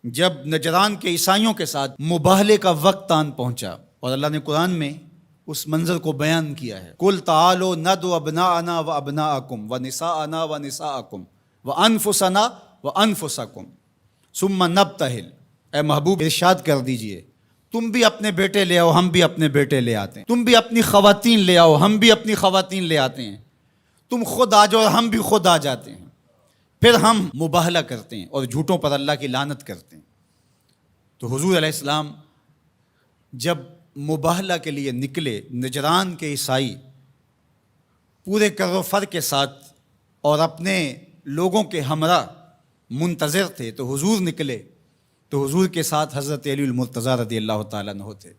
جب نجران کے عیسائیوں کے ساتھ مباہلے کا وقت آن پہنچا، اور اللہ نے قرآن میں اس منظر کو بیان کیا ہے، قُلْ تَعَالُوا نَدْعُ أَبْنَاءَنَا وَأَبْنَاءَكُمْ وَنِسَاءَنَا وَنِسَاءَكُمْ وَأَنفُسَنَا وَأَنفُسَكُمْ ثُمَّ نَبْتَهِلْ۔ اے محبوب ارشاد کر دیجئے، تم بھی اپنے بیٹے لے آؤ، ہم بھی اپنے بیٹے لے آتے ہیں، تم بھی اپنی خواتین لے آؤ، ہم بھی اپنی خواتین لے آتے ہیں، تم خود آ جاؤ اور ہم بھی خود آ جاتے ہیں، پھر ہم مباہلہ کرتے ہیں اور جھوٹوں پر اللہ کی لعنت کرتے ہیں۔ تو حضور علیہ السلام جب مباہلہ کے لیے نکلے، نجران کے عیسائی پورے کر و فر کے ساتھ اور اپنے لوگوں کے ہمراہ منتظر تھے، تو حضور نکلے تو حضور کے ساتھ حضرت علی المرتضیٰ رضی اللہ تعالیٰ عنہ تھے،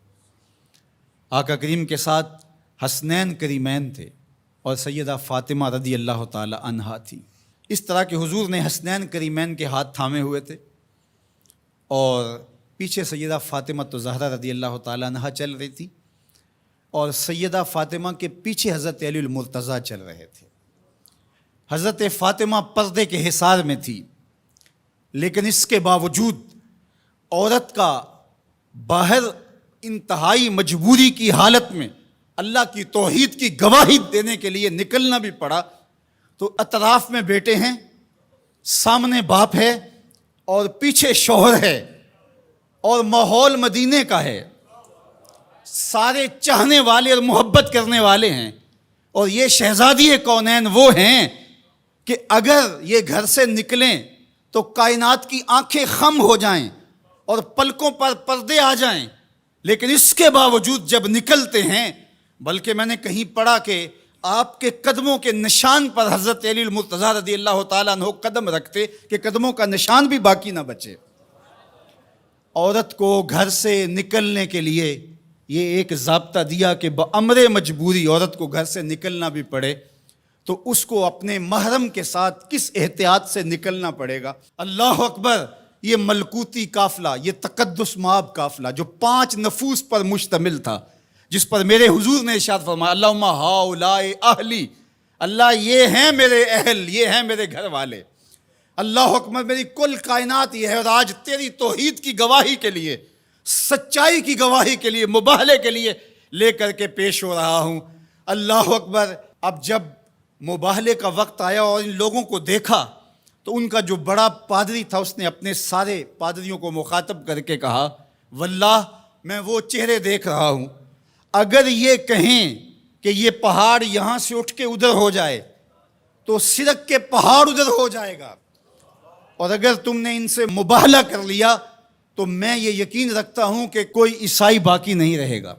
آقا کریم کے ساتھ حسنین کریمین تھے اور سیدہ فاطمہ رضی اللہ تعالیٰ عنہا تھی۔ اس طرح کہ حضور نے حسنین کریمین کے ہاتھ تھامے ہوئے تھے اور پیچھے سیدہ فاطمہ تو زہرا رضی اللہ تعالیٰ عنہا چل رہی تھی، اور سیدہ فاطمہ کے پیچھے حضرت علی المرتضیٰ چل رہے تھے۔ حضرت فاطمہ پردے کے حصار میں تھی، لیکن اس کے باوجود عورت کا باہر انتہائی مجبوری کی حالت میں اللہ کی توحید کی گواہی دینے کے لیے نکلنا بھی پڑا۔ تو اطراف میں بیٹے ہیں، سامنے باپ ہے اور پیچھے شوہر ہے، اور ماحول مدینے کا ہے، سارے چاہنے والے اور محبت کرنے والے ہیں، اور یہ شہزادی کونین وہ ہیں کہ اگر یہ گھر سے نکلیں تو کائنات کی آنکھیں خم ہو جائیں اور پلکوں پر پردے آ جائیں، لیکن اس کے باوجود جب نکلتے ہیں، بلکہ میں نے کہیں پڑھا کہ آپ کے قدموں کے نشان پر حضرت علی المرتضیٰ رضی اللہ تعالیٰ عنہ قدم رکھتے کہ قدموں کا نشان بھی باقی نہ بچے۔ عورت کو گھر سے نکلنے کے لیے یہ ایک ضابطہ دیا کہ بامر مجبوری عورت کو گھر سے نکلنا بھی پڑے تو اس کو اپنے محرم کے ساتھ کس احتیاط سے نکلنا پڑے گا۔ اللہ اکبر! یہ ملکوتی قافلہ، یہ تقدس مآب قافلہ جو 5 نفوس پر مشتمل تھا، جس پر میرے حضور نے ارشاد فرمایا، اللہم ہؤلاء اہلی، اللہ یہ ہیں میرے اہل، یہ ہیں میرے گھر والے۔ اللہ اکبر! میری کل کائنات یہ ہے، اور آج تیری توحید کی گواہی کے لیے، سچائی کی گواہی کے لیے، مباہلے کے لیے لے کر کے پیش ہو رہا ہوں۔ اللہ اکبر! اب جب مباہلے کا وقت آیا اور ان لوگوں کو دیکھا تو ان کا جو بڑا پادری تھا، اس نے اپنے سارے پادریوں کو مخاطب کر کے کہا، واللہ میں وہ چہرے دیکھ رہا ہوں، اگر یہ کہیں کہ یہ پہاڑ یہاں سے اٹھ کے ادھر ہو جائے تو سرک کے پہاڑ ادھر ہو جائے گا، اور اگر تم نے ان سے مباہلہ کر لیا تو میں یہ یقین رکھتا ہوں کہ کوئی عیسائی باقی نہیں رہے گا،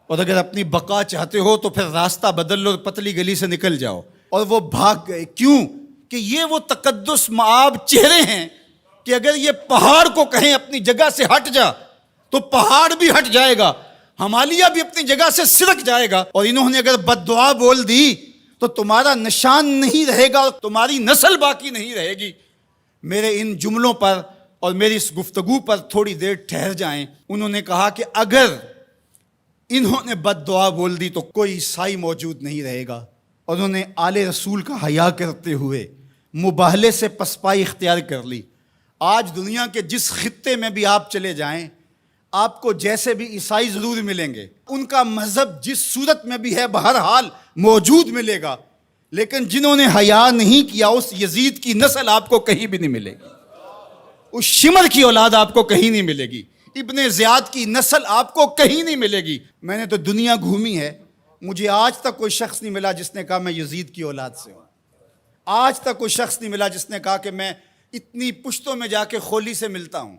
اور اگر اپنی بقا چاہتے ہو تو پھر راستہ بدل لو، پتلی گلی سے نکل جاؤ۔ اور وہ بھاگ گئے، کیوں کہ یہ وہ تقدس مآب چہرے ہیں کہ اگر یہ پہاڑ کو کہیں اپنی جگہ سے ہٹ جا تو پہاڑ بھی ہٹ جائے گا، ہمالیہ بھی اپنی جگہ سے سرک جائے گا، اور انہوں نے اگر بد دعا بول دی تو تمہارا نشان نہیں رہے گا اور تمہاری نسل باقی نہیں رہے گی۔ میرے ان جملوں پر اور میری اس گفتگو پر تھوڑی دیر ٹھہر جائیں۔ انہوں نے کہا کہ اگر انہوں نے بد دعا بول دی تو کوئی عیسائی موجود نہیں رہے گا، اور انہوں نے آل رسول کا حیا کرتے ہوئے مباہلے سے پسپائی اختیار کر لی۔ آج دنیا کے جس خطے میں بھی آپ چلے جائیں، آپ کو جیسے بھی عیسائی ضرور ملیں گے، ان کا مذہب جس صورت میں بھی ہے بہرحال موجود ملے گا، لیکن جنہوں نے حیا نہیں کیا اس یزید کی نسل آپ کو کہیں بھی نہیں ملے گی، اس شمر کی اولاد آپ کو کہیں نہیں ملے گی، ابن زیاد کی نسل آپ کو کہیں نہیں ملے گی۔ میں نے تو دنیا گھومی ہے، مجھے آج تک کوئی شخص نہیں ملا جس نے کہا میں یزید کی اولاد سے ہوں، آج تک کوئی شخص نہیں ملا جس نے کہا کہ میں اتنی پشتوں میں جا کے خولی سے ملتا ہوں،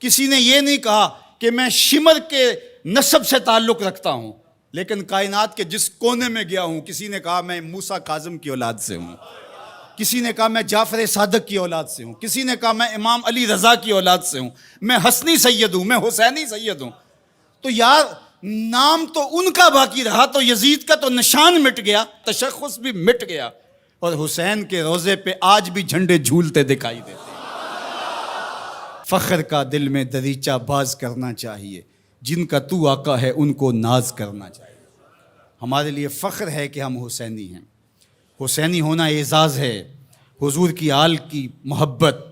کسی نے یہ نہیں کہا کہ میں شمر کے نسب سے تعلق رکھتا ہوں، لیکن کائنات کے جس کونے میں گیا ہوں کسی نے کہا میں موسیٰ کاظم کی اولاد سے ہوں، کسی نے کہا میں جعفر صادق کی اولاد سے ہوں، کسی نے کہا میں امام علی رضا کی اولاد سے ہوں، میں حسنی سید ہوں، میں حسینی سید ہوں۔ تو یار نام تو ان کا باقی رہا، تو یزید کا تو نشان مٹ گیا، تشخص بھی مٹ گیا، اور حسین کے روزے پہ آج بھی جھنڈے جھولتے دکھائی دیتے ہیں۔ فخر کا دل میں دریچہ باز کرنا چاہیے، جن کا تو آقا ہے ان کو ناز کرنا چاہیے۔ ہمارے لیے فخر ہے کہ ہم حسینی ہیں، حسینی ہونا اعزاز ہے، حضور کی آل کی محبت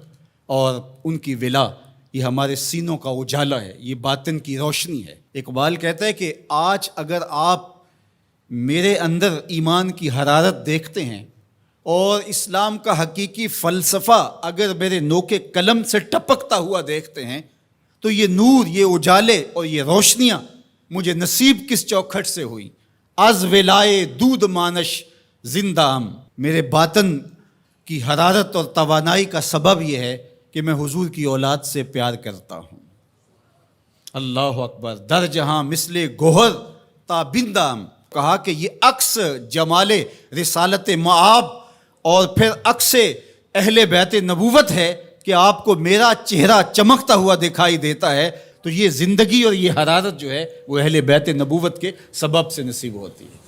اور ان کی ولا یہ ہمارے سینوں کا اجالا ہے، یہ باطن کی روشنی ہے۔ اقبال کہتا ہے کہ آج اگر آپ میرے اندر ایمان کی حرارت دیکھتے ہیں اور اسلام کا حقیقی فلسفہ اگر میرے نوک قلم سے ٹپکتا ہوا دیکھتے ہیں تو یہ نور، یہ اجالے اور یہ روشنیاں مجھے نصیب کس چوکھٹ سے ہوئی؟ از ولائے دودھ مانش زندہ ہم۔ میرے باطن کی حرارت اور توانائی کا سبب یہ ہے کہ میں حضور کی اولاد سے پیار کرتا ہوں۔ اللہ اکبر۔ در جہاں مثل گوہر تابندام، کہا کہ یہ عکس جمال رسالت معاب اور پھر عکس اہل بیت نبوت ہے کہ آپ کو میرا چہرہ چمکتا ہوا دکھائی دیتا ہے، تو یہ زندگی اور یہ حرارت جو ہے وہ اہل بیت نبوت کے سبب سے نصیب ہوتی ہے۔